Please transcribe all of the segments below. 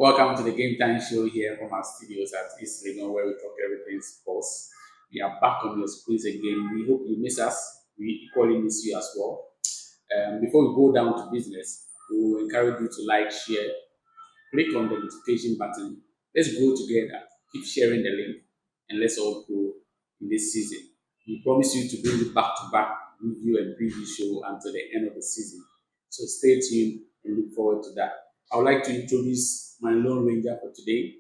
Welcome to the Game Time Show here from our studios at East Legon, where we talk everything sports. We are back on your screens again. We hope you miss us. We equally miss you as well. Before we go down to business, we will encourage you to like, share, click on the notification button. Let's grow together. Keep sharing the link, and let's all grow in this season. We promise you to bring you back to back review and preview show until the end of the season. So stay tuned and look forward to that. I would like to introduce my Lone Ranger for today.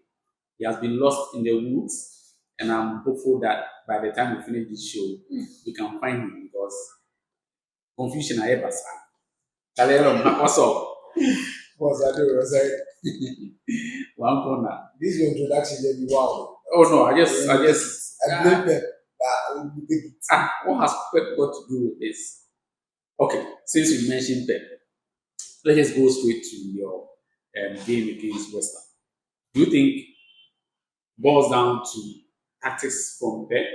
He has been lost in the woods, and I'm hopeful that by the time we finish this show, we can find him because confusion I ever saw. What's up? Was I doing? Was I? One corner. This is your introduction, then wow. Oh no, I just I blame them, but I will take it. What has Pep got to do with this? Okay, since you mentioned Pep, let's just go straight to your game against West Ham. Do you think boils down to tactics from Pep?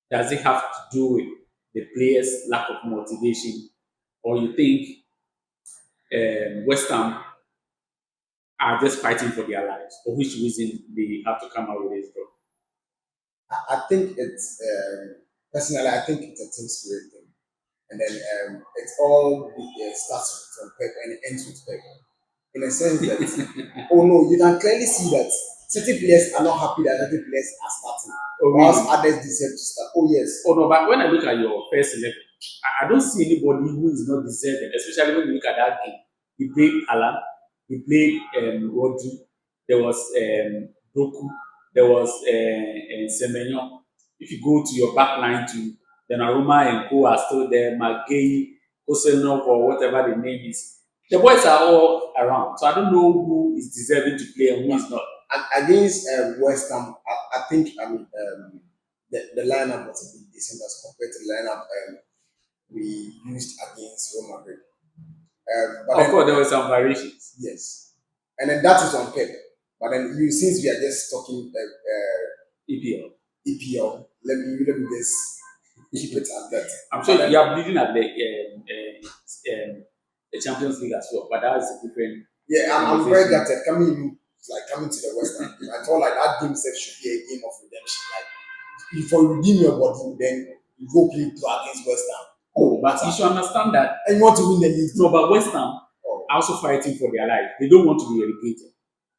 Does it have to do with the players' lack of motivation, or you think West Ham are just fighting for their lives, for which reason they have to come out with this draw? I think it's personally, I think it's a team spirit thing, and then it's all starts from Pep and it ends with Pep. In a sense that, oh no, you can clearly see that certain players are not happy that other players are starting, Oh, whilst really? others deserve to start. Oh yes, Oh no, but when I look at your first 11, I don't see anybody who is not deserving, especially when you look at that game. He played Alan, he played Rodri, there was Doku, there was Semenyo. If you go to your back line to Donnarumma and Co are still there, Magay, Kosenov, or whatever the name is. The boys are all around. So I don't know who is deserving to play and who is not. against West Ham, I think the lineup was a bit decent as compared to the lineup we used against Real Madrid. But Of then, course, there were some variations. yes, and then that is on Pep. But then you, since we are just talking EPL. EPL, let me just keep it at that. I'm sure But then, you are bleeding at the Champions League as well, but that is a different. yeah, I'm very gutted coming to the West Ham. I felt like that game set should be a game of redemption. Like if you redeem your body, then you go play against West Ham. Oh, but you should understand that. And you want to win the league. No, but West Ham Oh, are also fighting for their life. They don't want to be relegated.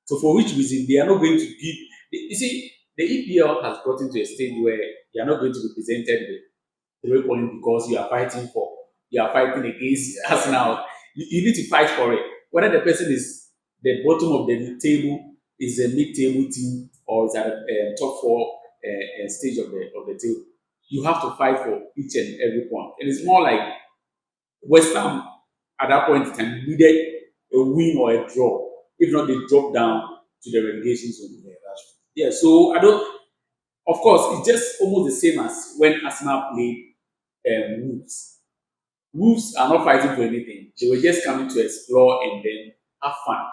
So for which reason they are not going to give. You see, the EPL has gotten to a stage where you are not going to be presented with 3 points because you are fighting against us now. You need to fight for it. Whether the person is the bottom of the table, is a mid-table team, or is at the top four stage of the table, you have to fight for each and every point. And it's more like West Ham at that point in time needed a win or a draw. If not, they drop down to the relegation zone. yeah, that's true. Yeah, so I don't. Of course, it's just almost the same as when Arsenal played Wolves. Wolves are not fighting for anything. They were just coming to explore and then have fun.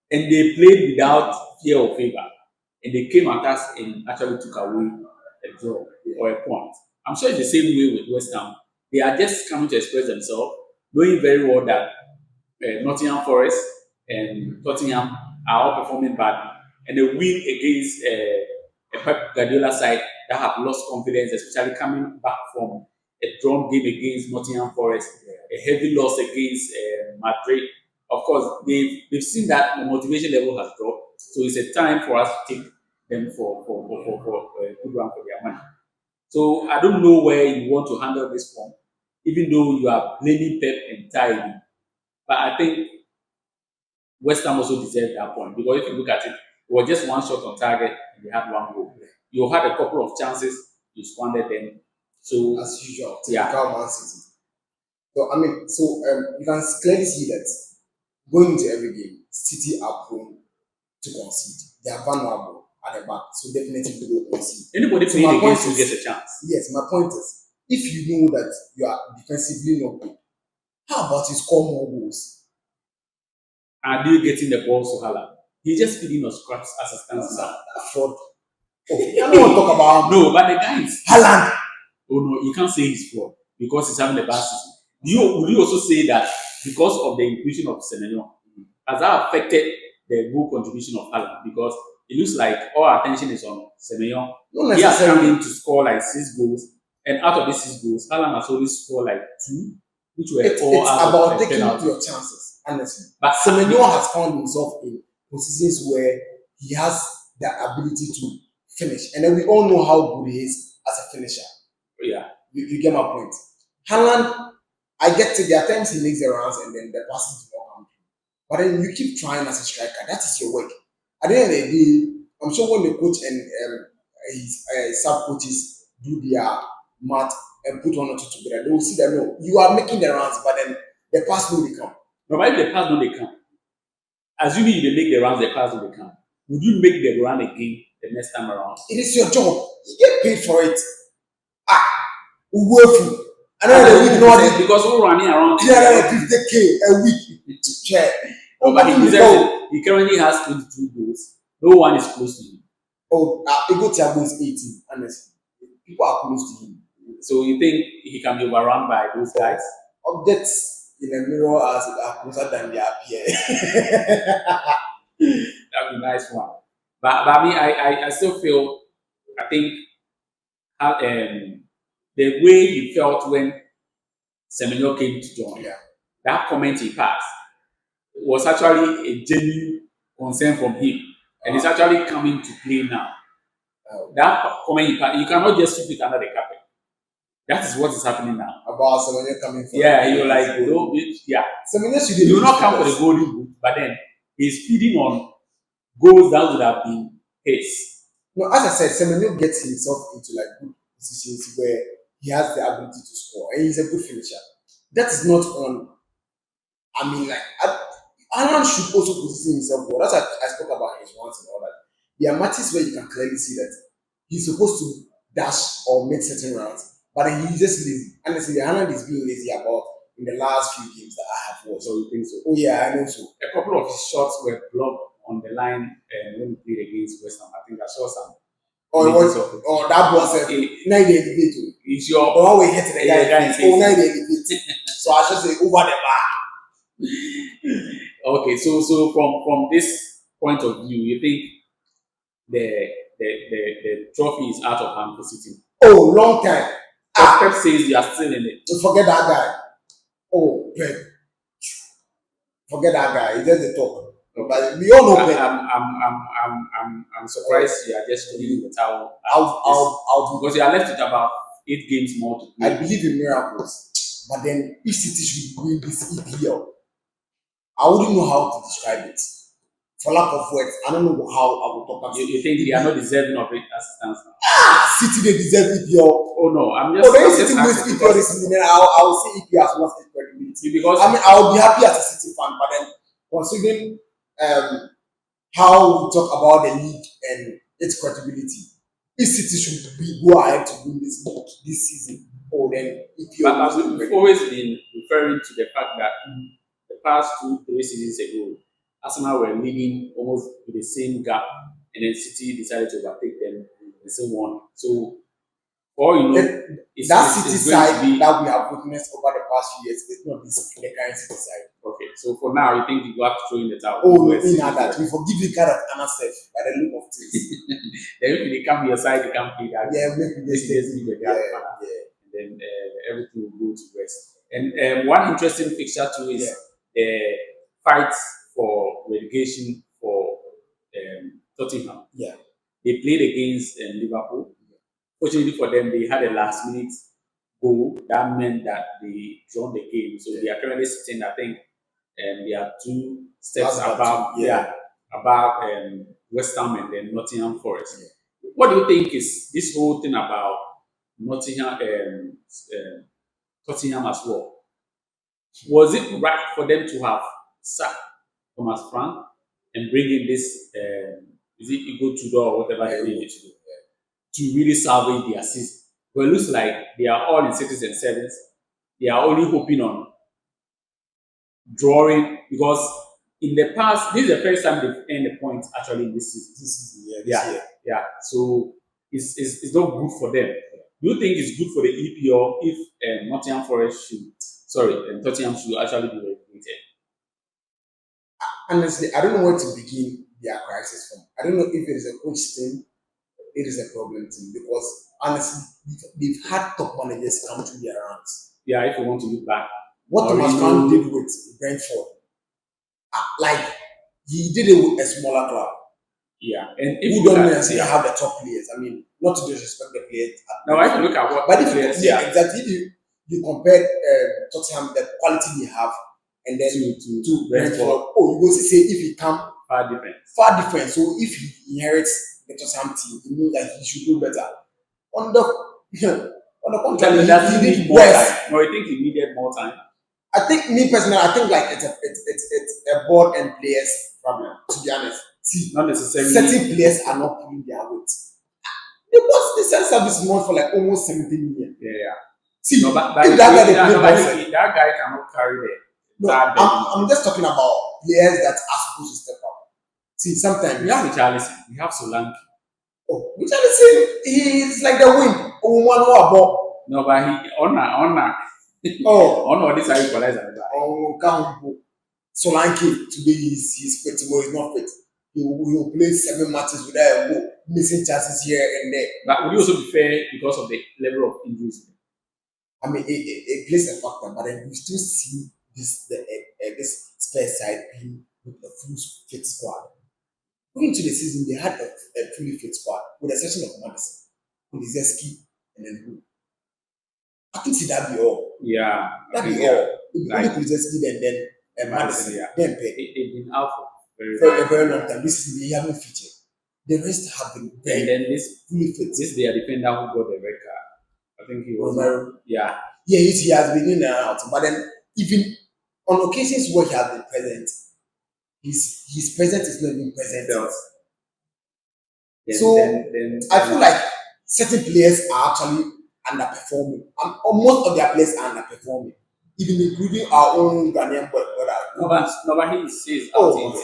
And they played without fear or favor. And they came at us and actually took away a draw or a point. I'm sure it's the same way with West Ham. They are just coming to express themselves, knowing very well that Nottingham Forest and Tottenham are all performing badly. And they win against a Pep Guardiola side that have lost confidence, especially coming back from a drawn game against Nottingham Forest, a heavy loss against Madrid. Of course, they've seen that the motivation level has dropped, so it's a time for us to take them for good run for their money. So I don't know where you want to handle this from, even though you are blaming Pep entirely. But I think West Ham also deserved that point because if you look at it, it was just one shot on target and they had one goal. You had a couple of chances, you squandered them. So As usual, yeah. typical Man City. So you can clearly see that going into every game, City are prone to concede. They are vulnerable at the back, so definitely they will concede. Anybody So playing my point against you is- gets a chance. Yes, my point is, if you know that you are defensively not good, how about you score more goals? And you getting the balls to Haaland? He's just feeding us scraps as it stands now. Fraud. Oh, I don't want to talk about No, but the guy is. Haaland. Oh no, you can't say he's fraud because he's having a bad season. Would you also say that because of the inclusion of Semenyo, has that affected the goal contribution of Haaland because it looks like all attention is on Semenyo. Not He has come necessarily. in to score like 6 goals, and out of these 6 goals, Haaland has only scored like 2, which were all It's out about of a taking penalty. your chances, honestly. But Semenyo has found himself in positions where he has the ability to finish. And then we all know how good he is as a finisher. yeah, You get my point. Haaland, I get to there are times he makes the runs and then the passes do not come through. But then you keep trying as a striker. That is your work. At the end of the day, I'm sure when the coach and his sub coaches do their math and put one or two together, they will see that no, you are making the runs, but then the pass will come. no, but if the pass don't they come, assuming you dey make the rounds, the pass don't they come, would you make the run again the next time around? It is your job. You get paid for it. Ah, working. I know the week, no, because we're running around 350K a week. Check. No, but he deserves it. He currently has 22 goals. No one is close to him. Oh, Ego Thiago is 18, honestly. People are close to him. So you think he can be overrun by those guys? Objects in a mirror are closer than they appear. That'd be a nice one. But I mean, I still feel, I think the way he felt when Semenyo came to join, Yeah. that comment he passed was actually a genuine concern from him. And it's actually coming to play now. That comment he passed, you cannot just sweep it under the carpet. That is what is happening now. About Semenyo coming for Yeah, you're like, oh, yeah. Semenyo should He will not come for the golden boot, but then he's feeding on goals that would have been his. No, as I said, Semenyo gets himself into like good positions where he has the ability to score and he's a good finisher. That is not on. I mean, like Alan should also position himself well. That's why I spoke about his runs and all that. There are matches where you can clearly see that he's supposed to dash or make certain runs, but then he's just lazy. Honestly, Haaland is being lazy about in the last few games that I have watched. So you think so? Oh yeah, I know so. A couple of his shots were blocked on the line when we played against West Ham. I think I saw some. Or that was a now they elevate. Is your the one we hit the Yeah, guy. guy Oh, now they elevate. So I should say over the bar. okay? So from this point of view, you think the trophy is out of hand for City? Oh, long time. Pep says you are still in it. Forget that guy. Oh, Pep. Forget that guy. He just the talk. But we all know Pep. I'm surprised you are just throwing in the towel. I'll Because you are left with about 8 games more to play. I believe in miracles. But then if City should win this EPL, I wouldn't know how to describe it. For lack of words, I don't know how I would talk about it. You think they are not deserving of it as it stands now? City they deserve EPL. Oh no, I'm just. Oh, then I'm City just wins asking EPL this season, then I will see EPL as lost its credibility. because I mean, I will be happy as a City fan, but then considering how we talk about the league and its credibility, if City should go ahead to win this league this season, oh then EPL. But we've always been referring to the fact that the past 2-3 seasons ago, Arsenal were leading almost with the same gap, and then City decided to overtake them and still won. So, all you know, City side that we have witnessed over the past few years is not this the current City side. Okay, so for now, you think you have to throw in the towel? Oh, no, in that we forgive the kind of Anasef by the look of things. Then if they come your side, they can play that. Yeah, maybe Just leave it yeah. and then everything will go to rest. And one interesting fixture too is the fight for relegation for Tottenham. Yeah. They played against Liverpool. Fortunately for them, they had a last minute goal that meant that they drawn the game. So they are currently sitting, I think, they are 2 steps above, above West Ham and then Nottingham Forest. Yeah. What do you think is this whole thing about Nottingham, Tottenham as well? Was it right for them to have sacked Thomas Frank and bring in this, is it Igor Tudor or whatever they need to do, to really salvage their season? Well, it looks like they are all in 6s and 7s. They are only hoping on drawing because in the past, this is the first time they've earned a point actually in this season. This year. Yeah. So it's not good for them. Do you think it's good for the EPL if Tottenham should actually be relegated? honestly, I don't know where to begin their crisis from. I don't know if it is a coach thing, it is a problem thing, because honestly, they've had top managers come through their ranks. Yeah, if you want to look back, What Thomas Frank did with Brentford, like he did it with a smaller club. Yeah, and if Who you don't look at necessarily have the top players. I mean, not to disrespect the players. now, if you look at what But if players, yeah, exactly. If you compare Tottenham, the quality they have, and then to Brentford, Brentford, oh, you go to say if he come far different. far different. So if he inherits the Tottenham team, it means that he should do better. On the on the contrary, he did more worse. time. No, I think he needed more time. I think me personally, I think like it's a board and players problem. To be honest, see, Not necessarily. certain players are not pulling their weight. They bought the same service month for like almost 70 million. Yeah. See, no, but if that guy they no, play that guy cannot carry the. no, I'm just talking about players that are supposed to step up. See, sometimes we have Richarlison, we have Solanke. Oh, Richarlison, he's like the wind. Oh, one more about. No, but he honor. Oh, honor this are equalizer. Oh, come Solanke today he's fit. Tomorrow he's not fit. He'll play 7 matches without a goal, missing chances here and there. But would you also be fair because of the level of injuries? I mean, it plays a factor, but then we still see this Spurs side being with a full fit squad. Going into the season, they had a fully fit squad, with the exception of Madison, Kulizeski, and then who? I think see that be all. Yeah. That be all. Only Kulizeski and then Madison. Yeah. Then They've been out for a very long time. This season they haven't featured. The rest have been very and then this fully fit. This their defender who got the red card. I think he was Romero. Yeah. Yeah, he has been in and out. But then even on occasions where he has been present, his presence is not even present. Then, I feel like certain players are actually underperforming. Most of their players are underperforming, even including our own Ghanaian brother. No, but he says out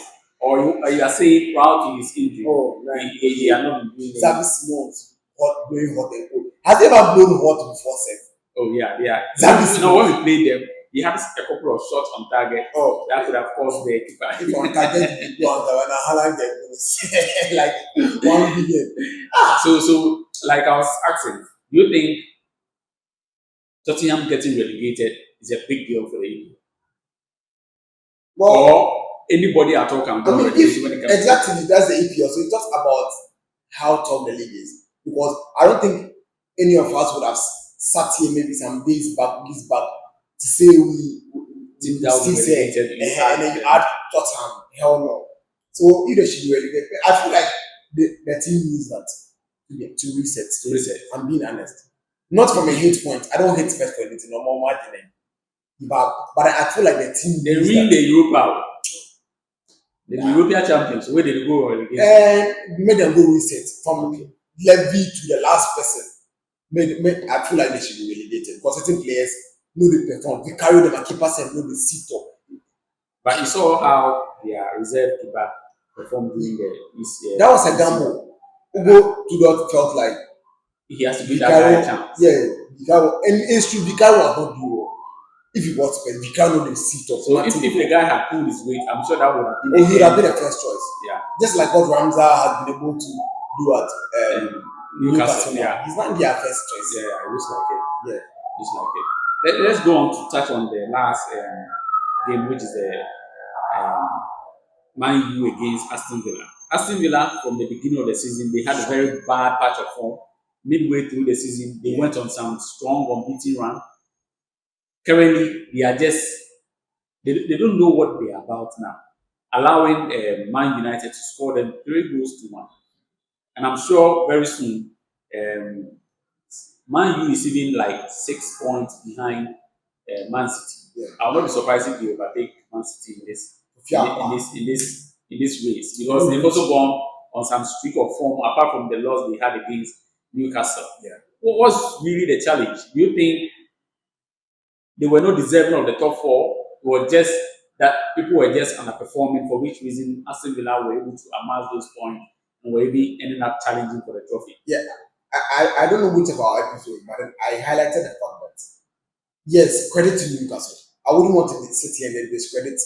or you are saying while he is injured, he are not doing Service Simons blowing hot and cold. Has he ever blown hot before, Seth? Oh yeah. Service when we played them, he had a couple of shots on target. Oh, that could have caused the keeper. If on target, you go on the like 1 billion. So like I was asking, do you think Tottenham getting relegated is a big deal for the EPL? Well, or anybody at all can go relegation when it comes exactly, that's the EPL. So it talks about how tough the league is. Because I don't think any of us would have sat here maybe some days back, to say we still say, and then you add Tottenham. Hell no. So either should be relegated. I feel like the team needs that to reset. I'm being honest. Not from a hate point. I don't hate Spurs for anything. No more margin. But I feel like the team. They win the Europa. The European champions. Where did they go relegated? And made them go reset from Levy to the last person. I feel like they should be relegated because certain players know they perform. We carry them and keepers and know they sit up. But you saw how their reserve keeper performed during this year. That was a gamble. Ugo Tudor felt like he has to give that guy a chance. Yeah, Vicario, and it's true. Vicario was not doing well. If he was Spurs, Vicario know they sit up. So if the guy had pulled his weight, I'm sure that would have been. He would have been the first choice. Yeah. Just like what Ramsey has been able to do at Newcastle. Yeah. He's not their first choice. Yeah, it looks like it. Yeah. Looks like it. Let's go on to touch on the last game, which is the Man U against Aston Villa. Aston Villa, from the beginning of the season, they had a very bad patch of form. Midway through the season, they went on some strong unbeaten run. Currently, they are just they don't know what they are about now, allowing Man United to score them 3-1, and I'm sure very soon Man U is even like 6 points behind Man City. Yeah. I'll not be surprised if they overtake Man City in this race because they've also gone on some streak of form apart from the loss they had against Newcastle. Yeah. What was really the challenge? Do you think they were not deserving of the top 4, or just that people were just underperforming, for which reason Aston Villa were able to amass those points and were maybe ending up challenging for the trophy? Yeah, I don't know which of our episodes, but I highlighted the fact that yes, credit to Newcastle. I wouldn't want to sit here and then discredit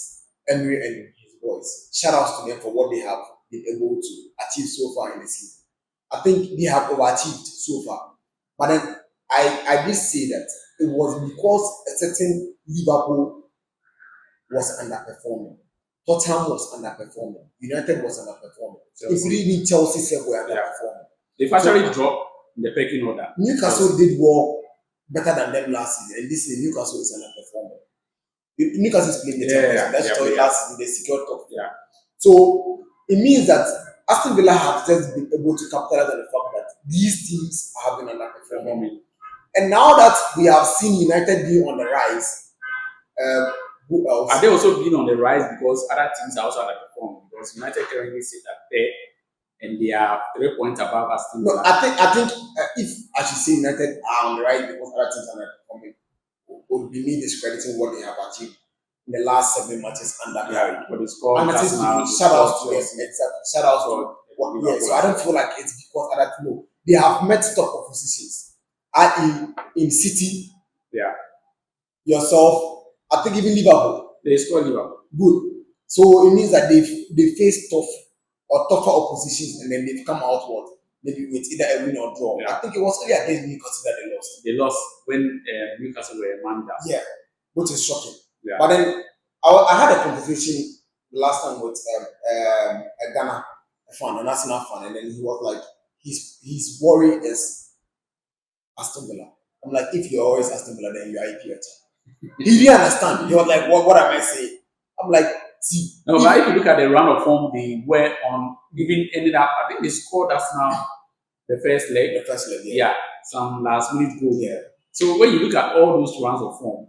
Emery and boys. Shout outs to them for what they have been able to achieve so far in the season. I think they have overachieved so far. But then I did say that it was because a certain Liverpool was underperforming. Tottenham was underperforming. United was underperforming. Including Chelsea said were underperforming. They've actually dropped in the pecking order. Newcastle did well better than them last season, and this season Newcastle is underperforming. Newcastle is playing the Champions League. That's why last season they secured top. Yeah. So it means that Aston Villa have just been able to capitalize on the fact that these teams have been underperforming. And now that we have seen United being on the rise, who else? Are they also being on the rise because other teams are also underperforming? Because United currently sit at third, and they are 3 points above Aston Villa. No, I think if I should say United are on the rise because other teams are underperforming, would be me discrediting what they have achieved in the last 7 matches under Gary. But the score, shout out to them. Exactly. Shout out to yeah. So I don't feel like it's because other people they have met top oppositions. In City, yourself, I think even Liverpool. They scored Liverpool. Good. So it means that they face tough or tougher oppositions, and then they've come out maybe with either a win or draw. I think it was only against Newcastle that they lost. They lost when Newcastle were a man down. Yeah, which is shocking. Yeah. But then I had a conversation last time with a Ghana fan, an Arsenal fan, and then he was like, his worry is Aston Villa. I'm like, if you're always Aston Villa, then you're EPL. He didn't understand. He was like, what am I saying? I'm like, see. No, but if you look at the run of form they were on, even ended up, I think they scored Arsenal the first leg. The first leg, yeah. Some last minute goal. Yeah. So when you look at all those runs of form,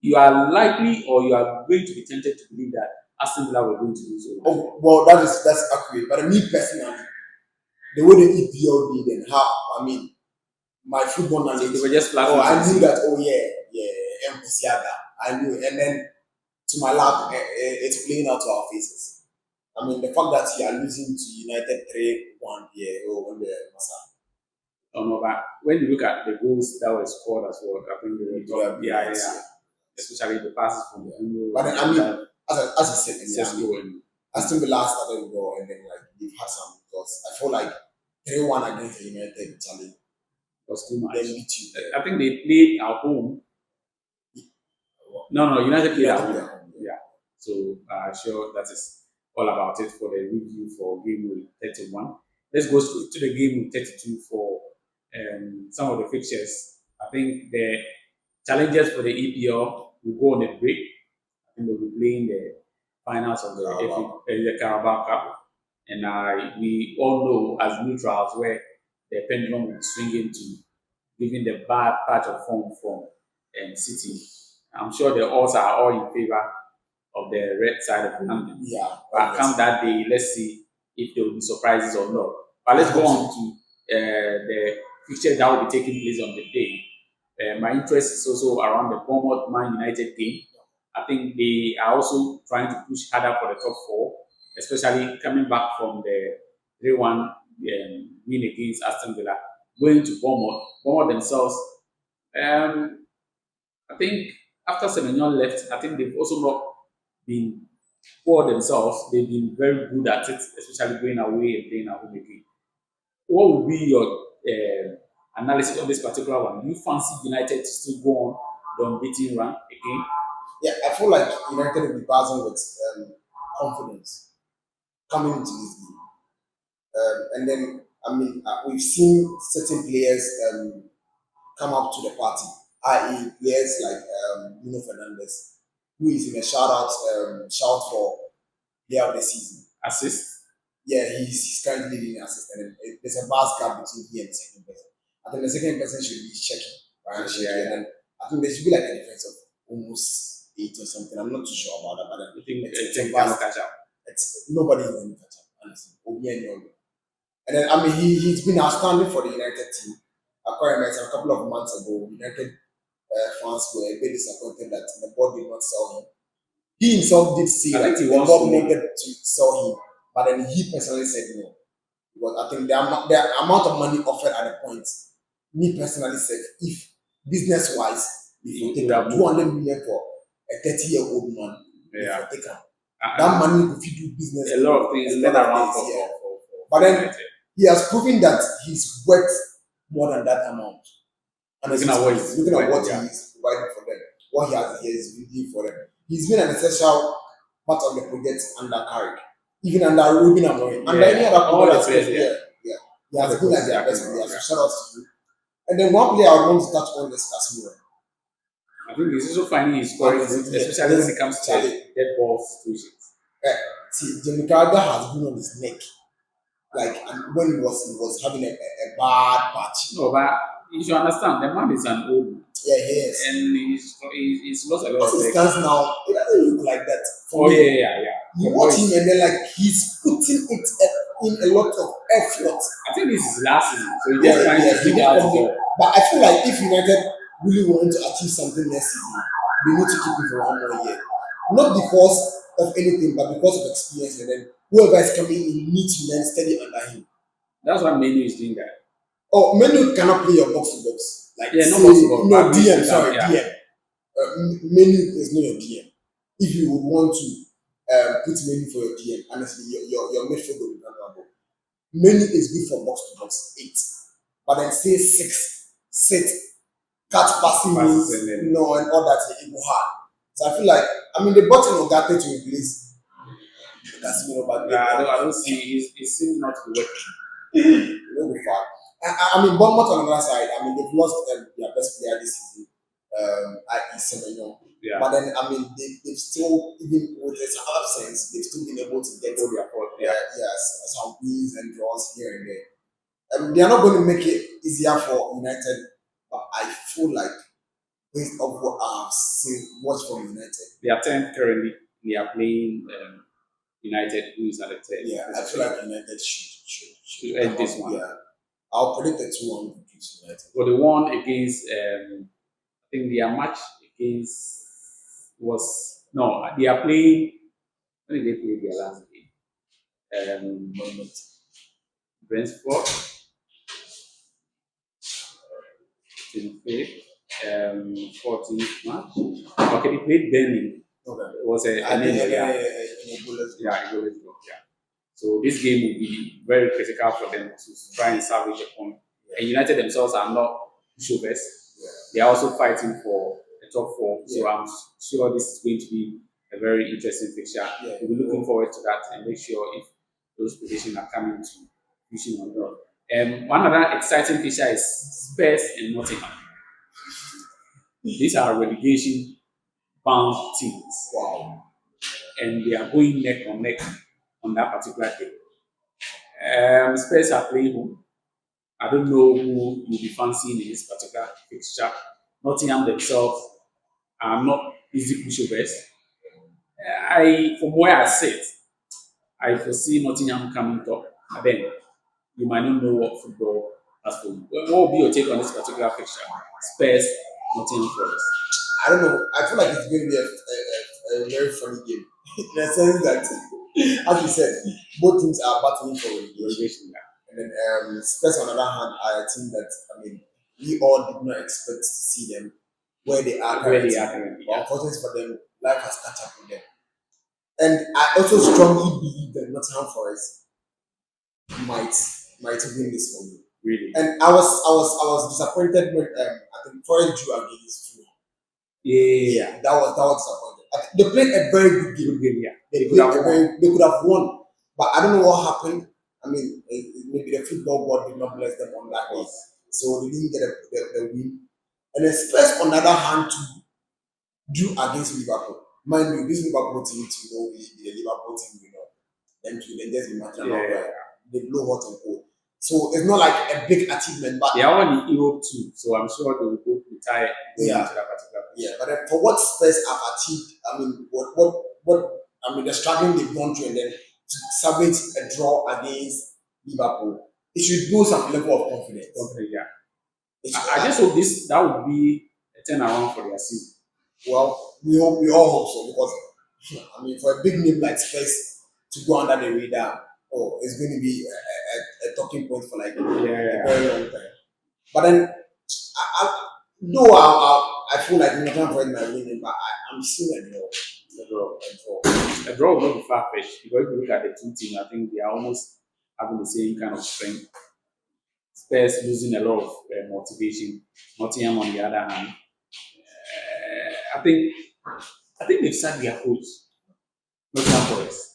you are likely or you are going to be tempted to believe that Aston Villa were going to lose. Oh, well, that's accurate. But me personally, the way the EPL did and how, I mean, my football knowledge. They were just I knew that, I knew it. And then to my lab, it's playing out to our faces. I mean, the fact that you are losing to United 3-1 here over the Massa. No, but when you look at the goals that were scored as well, I think especially the passes from the But then, I mean, as you said, Aston Villa started with goal, and then they've had some results. I feel like 3-1 against the United challenge was too much. They beat you. I think they played at home. No, United played at home. Yeah. So sure that is all about it for the review for game week 31. Let's go straight to the game week 32 for some of the fixtures. I think the challengers for the EPL will go on a break. I think they'll be playing the finals of the Carabao Cup. And we all know as neutrals where the pendulum will be swinging to giving the bad patch of form from City. I'm sure the odds are all in favor of the red side of London. Yeah. But come that day, let's see if there will be surprises or not. But let's go on to the fixture that will be taking place on the day. My interest is also around the Bournemouth Man United game. I think they are also trying to push harder for the top four, especially coming back from the 3-1 win against Aston Villa, going to Bournemouth. Bournemouth themselves, I think after Semenyo left, I think they've also not been poor themselves. They've been very good at it, especially going away and playing at home again. What would be your analysis on this particular one? Do you fancy United to still go on the unbeaten run again? Yeah, I feel like United will be buzzing with confidence coming into this game. And then, I mean, we've seen certain players come up to the party, i.e. players like Bruno Fernandes, who is in a shout for player of the season. Assist? Yeah, he's currently leading assist. And there's a vast gap between he and the second person. I think the second person should be checking. Right? And then I think there should be like a difference of almost 8 or something. I'm not too sure about that, but I think it's a vast catch up. Nobody is going to catch up, honestly. And then, I mean, he's been outstanding for the United team. I quite remember a couple of months ago, United fans were a bit disappointed that the board did not sell him. He himself did say that the board wanted to sell him, but then he personally said no. Because I think the amount of money offered at the point, me personally said, if business-wise, if you take 200 million for a 30-year-old man, if you take him. That money if you do business, A lot of things a turn lot of around things, yeah. But for then United. he has proven that he's worth more than that amount. And Looking at what he's looking at what providing, yeah. he is providing for them, what he is doing for them. He's been an essential part of the project under Carrick, even under Ruben Amorim, under any other All player the that's players, yeah, yeah. yeah. He All has the been like coaches, their yeah, best came player. around, So yeah. shout out to you. And then one player I want to touch on is Casemiro. I think he's also finding his scoring good, especially when it comes to dead ball situations. See, Jamie Carragher has been on his neck, like and when he was having a bad patch. No, but you should understand, the man is an old man, Yeah, he is. and he's lost a lot As of it legs. stands now, it doesn't look like that. Oh, For me, yeah. you The watch boys- him and then like he's putting it in a lot of effort. I think this is last season, so he's Yeah, just trying yeah, to he figure did out the something. ball. But I feel like if United really want to achieve something next season, they need to keep him for one more year. Not because of anything, but because of experience. And then whoever is coming in needs to learn steady under him. That's why Menu is doing that. Oh, Menu cannot play your box to box. Like Yeah, no say, box to box, no but at least DM, you sorry, can- yeah. DM. Menu is not your DM. If you would want to put Menu for your DM, honestly, your midfield will be vulnerable. Menu is good for box to box 8, but then say 6, sit, cut passing Passes moves, and then- and all that it will hard. So I feel like they bought in Ogate to replace Casemiro, but I don't see. It seems not to be working. Very far. Bournemouth on the other side, they've lost their best player this season, i.e. Semenyo. Yeah. But then, they've still, even with his absence, they've still been able to get All their fault, yeah. some wins and draws here and there. They are not going to make it easier for United, but I feel like, based on what I've seen, watched from United, They are 10th currently. They are playing United, who is at the 10th. yeah, I feel like United should end this one. Yeah, I'll predict a 2-1 victory to United. For the one against, I think their match against they are playing. When did they play their last game? Brentford, 25th, 14th match. Okay, they played Burnley. Okay. It was a goalless draw. Yeah. So this game will be very critical for them to try and salvage a point. And United themselves are not pushovers. Yeah. They are also fighting for the top 4. So Yeah. I'm sure this is going to be a very interesting fixture. Yeah. We'll be looking forward to that and make sure if those positions are coming to fruition or not. One other exciting fixture is Spurs and Nottingham. These are relegation bound teams. Wow. And they are going neck on neck on that particular day. Spurs are playing home. I don't know who you'll be fancying in this particular fixture. Nottingham themselves are not easy pushovers. From where I sit, I foresee Nottingham coming top. And then you might not know what football has for you. What will be your take on this particular fixture? Spurs, Nottingham Forest. I don't know. I feel like it's going to be a very funny game. In the sense that, as you said, both teams are battling for relegation. Yeah. And then Spurs, on the other hand, are a team that, we all did not expect to see them where they are currently. But unfortunately for them, life has catch up with them. And I also strongly believe that Nottingham Forest might win this for me. Really? And I was disappointed when I think Forest drew against Fulham. Yeah. That was disappointing. They played a very good game. Yeah. They could have won, but I don't know what happened. Maybe the football board did not bless them on that day, so they didn't get the win. And then Spurs, on the other hand, to drew against Liverpool. Mind you, this Liverpool team, the Liverpool team, them two, then just be matching up. They blow hot and cold. So it's not like a big achievement, but they are on in Europe too, so I'm sure they will go retire into that particular place. Yeah, but then for what Spurs have achieved, the struggling they've gone through, and then to salvage a draw against Liverpool, it should build some level of confidence. Yeah. I just hope that would be a turnaround for their season. Well, we all hope so, because for a big name like Spurs to go under the radar, it's going to be a talking point for like a very long time. But then, I feel like Nottingham Forest might win it, but I'm still a draw. A draw. A draw. A draw will not be far fetched because if you look at the two teams, I think they are almost having the same kind of strength. Spurs losing a lot of motivation. Nottingham on the other hand, I think they've sacked their coach. Nottingham Forest.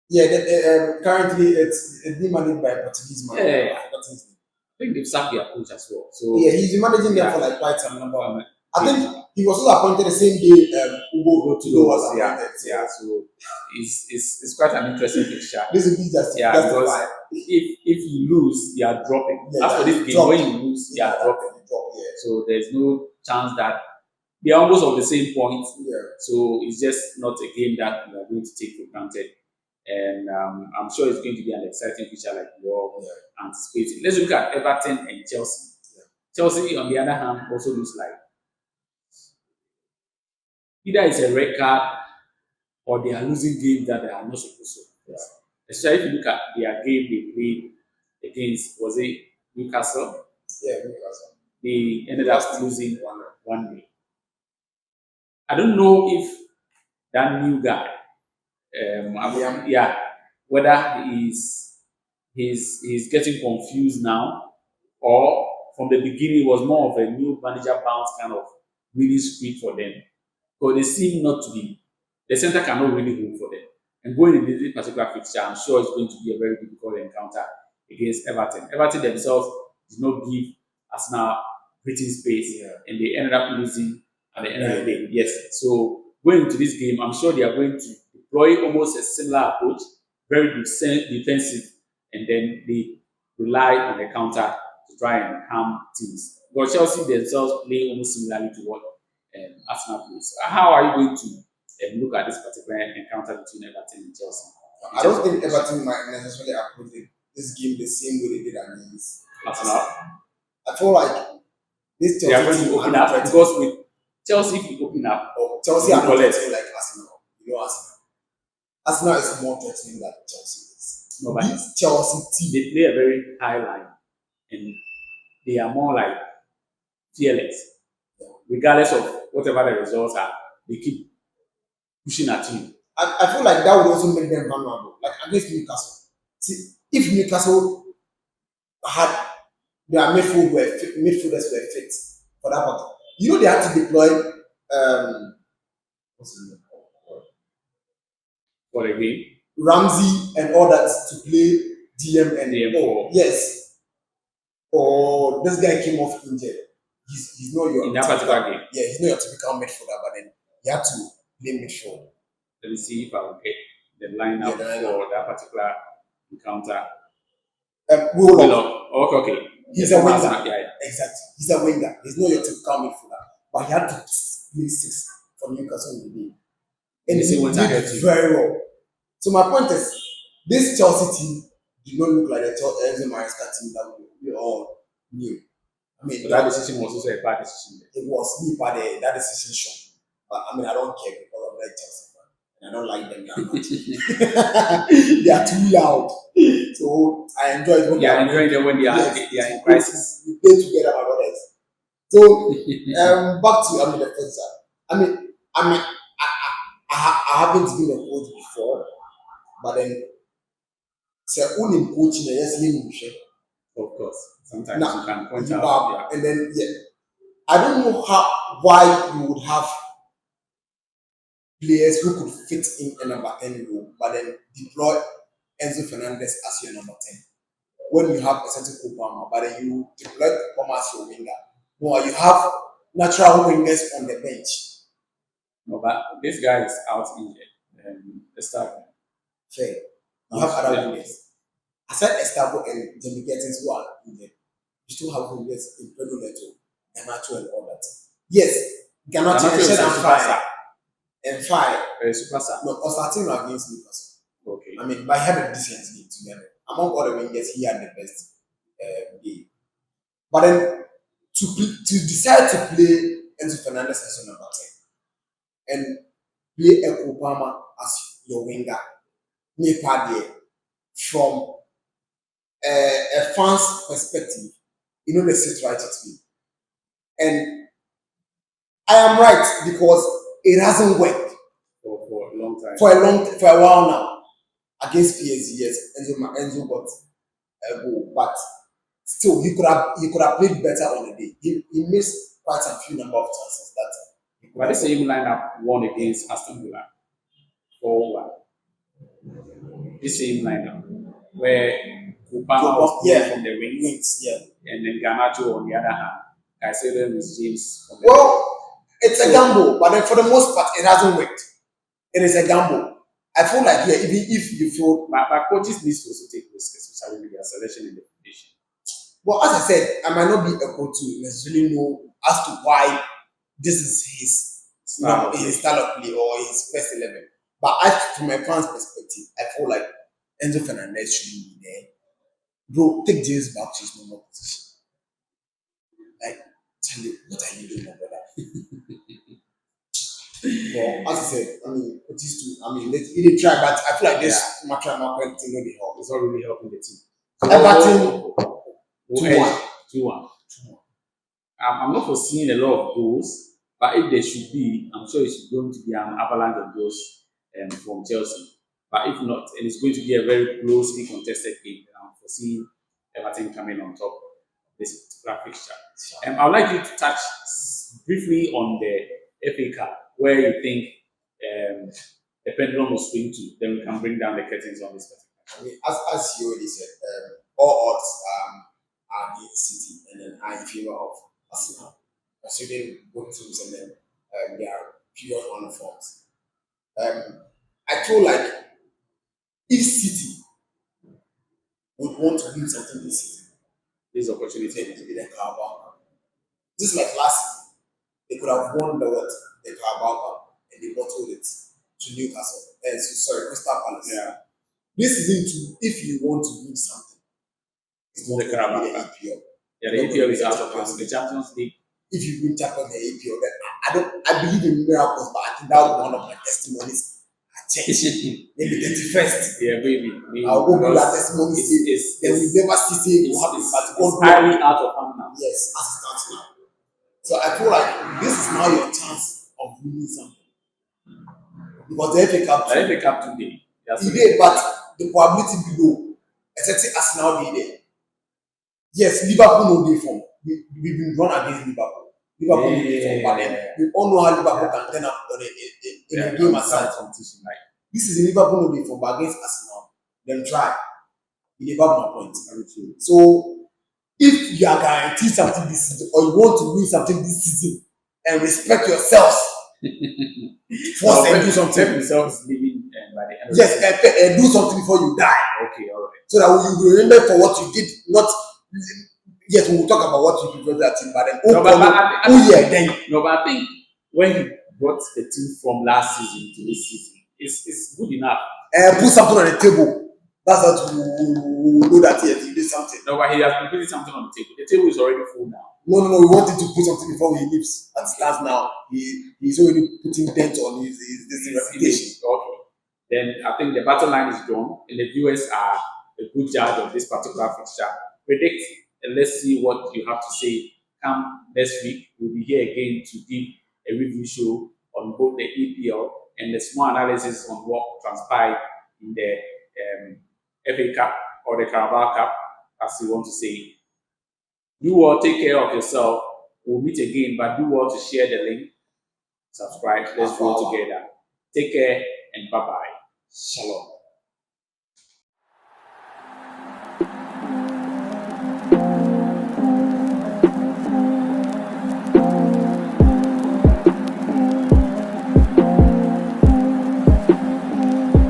Yeah, currently it's being managed by a Portuguese man. Yeah, I forgot his name. I think they've sacked their coach as well. So Yeah, he's been managing them yeah, for like quite some number. um, I think he was also appointed the same day Ugo Tudo was was appointed. yeah. So it's quite an interesting fixture. This will be just Yeah, because if you lose, you are dropping. Yeah, As for this game, drop. when you lose, you are dropping. Yeah. So there's no chance that they are almost of the same point. Yeah. So it's just not a game that you are going to take for granted. And I'm sure it's going to be an exciting feature like you all anticipating. Let's look at Everton and Chelsea. Yeah. Chelsea, on the other hand, also looks like either it's a red card or they are losing games that they are not supposed to. Yeah. Especially if you look at their game they played against, was it Newcastle? Yeah, Newcastle. They ended up losing 1-0. I don't know if that new guy, whether he's getting confused now, or from the beginning it was more of a new manager bounce kind of winning streak for them. Because they seem not to be, the center cannot really hold for them. And going in this particular fixture, I'm sure it's going to be a very difficult encounter against Everton. Everton themselves did not give Arsenal breathing space, and they ended up losing at the end of the day. Yes. So going into this game, I'm sure they are going to deploy almost a similar approach, very defensive, and then they rely on the counter to try and harm teams. But Chelsea themselves play almost similarly to what Arsenal plays. How are you going to look at this particular encounter between Everton and Chelsea? I don't think Everton might necessarily approach this game the same way they did against Arsenal. I feel like this Chelsea they are going to open up because with Chelsea, if you open up, Chelsea are not threatening like Arsenal. You know Arsenal. Arsenal is more threatening than Chelsea is. No, but this Chelsea team, they play a very high line, and they are more like fearless. Regardless of whatever the results are, they keep pushing at you. I feel like that would also make them vulnerable. Like against Newcastle. See, if Newcastle had their midfielders were fit for that battle, you know they had to deploy what's his name? For the game. Ramsey and all that to play DM and DM4. Yes. Or this guy came off injured. He's not your in that particular game. Yeah, he's not your typical midfielder, but then he had to play midfield. Let me see if I will get the lineup for that particular encounter. Willock. Okay. He's a winger. Yeah. Exactly. He's a winger. He's not your typical midfielder, but he had to play 6 for Newcastle in the game, and he did very well. So my point is, this Chelsea team did not look like the Enzo Maresca team that we all knew. I mean, so that decision was also a bad decision. It was me, but that decision shot. But I mean, I don't care because I'm like Chelsea fan, and I don't like them that much. They are too loud, so I enjoy it when they are enjoying them when they are in crisis. We play together with others. So back to the first side. I haven't been a coach before, but then say only coaching yes of course. Sometimes you can point out. Yeah. And then I don't know why you would have players who could fit in a number 10 role, but then deploy Enzo Fernandez as your number 10. When you have a certain Obama, but then you deploy Obama as your winger. No, you have natural wingers on the bench. No, but this guy is out injured. Estavo. Fair. You have other wingers. Aside Estavo and Jamie Gettins who are injured, you still have wingers in Pedro Neto, Ganacho and all that. Yes, Ganacho and Fire. Superstar. No, Constantino against Newcastle. Okay. I mean, but he had a decent game together. Among all the wingers, he had the best game. But then to decide to play Enzo Fernandez as your number 10 and play Eko Palmer as your winger, from a fan's perspective, you know, they sit right at me. And I am right because it hasn't worked for a long time. For a while now against PSG. Yes, Enzo got a goal, but still he could have played better on the day. He missed quite a few number of chances that he could But the have same lineup won against Aston Villa 4-1. The same lineup where Kupama was playing from the wings, yeah. and then Garnacho on the other hand, Caicedo and James from the Well, it's a gamble, but then for the most part, it hasn't worked. It is a gamble. I feel like yeah, even if you feel, but coaches need to also take risks, especially with their selection and the foundation. well, as I said, I might not be able to necessarily know as to why this is his style of play or his first 11. But from my fans' perspective, I feel like Enzo Fernandez should be there. Bro, take James back to his normal position. Like, tell you, what are you doing, my brother? Well, as I said, I mean, it is to, I mean, he did try, but I feel like this Matra Marquette thing really help. It's not really helping the team. So Everton 2-1. 2-1. I'm not foreseeing a lot of goals, but if there should be, I'm sure it's going to be an avalanche of goals from Chelsea. But if not, and it's going to be a very closely contested game, then I'm foreseeing Everton coming on top of this particular fixture. I would like you to touch briefly on the FA Cup, where you think the pendulum will swing to. Then we can bring down the curtains on this particular. I mean, as you already said, all odds are against City, and then are in favor of Arsenal. Considering both teams and then they are pure on forms. I feel like if City would want to win something this season, this opportunity to be the Carabao Cup. Just like last season, they could have won the Carabao Cup and they bottled it to Newcastle. Crystal Palace. Yeah. This season too, if you want to win something, it's not the Carabao going to be the Cup. EPL. Yeah, the EPL is out of hands. The Champions League. If you win Champions the EPL, then I believe in miracles, but I think that was one of my testimonies at church. Maybe 31st. Yeah, maybe. I'll go do that testimony. Then we never see it will happen. But it's highly out of hand now. Yes, as it stands now. So I feel like this is now your chance of winning something. Because the FA Cup today. Today, but the probability below, except Arsenal be there. Yes, Liverpool no dey form. We've been run against Liverpool. Liverpool no dey form, but then we all know how Liverpool can turn up in a game aside. This is Liverpool no dey form, but against Arsenal, them try. You never have no point. So if you are guaranteed something this season, or you want to win something this season, and respect yourselves, force and do something. Themselves living by the end of yes, and do something before you die. Okay, all right. So that you will remember for what you did, not. Yes, we will talk about what you prefer that team, but then but I think when he brought the team from last season to this season, it's good enough. Put something on the table. That's how we know that yes, he did something. No, but he has been putting something on the table. The table is already full now. No. We want him to put something before he leaves. As it stands now, he's already putting dent on his reputation. Okay. Then I think the battle line is drawn, and the viewers are a good judge of this particular fixture. Predict, and let's see what you have to say. Come next week, we'll be here again to give a review show on both the EPL and the small analysis on what transpired in the FA Cup or the Carabao Cup, as you want to say. Do well, take care of yourself. We'll meet again, but do well to share the link, subscribe. Let's grow together. Take care and bye-bye. Shalom.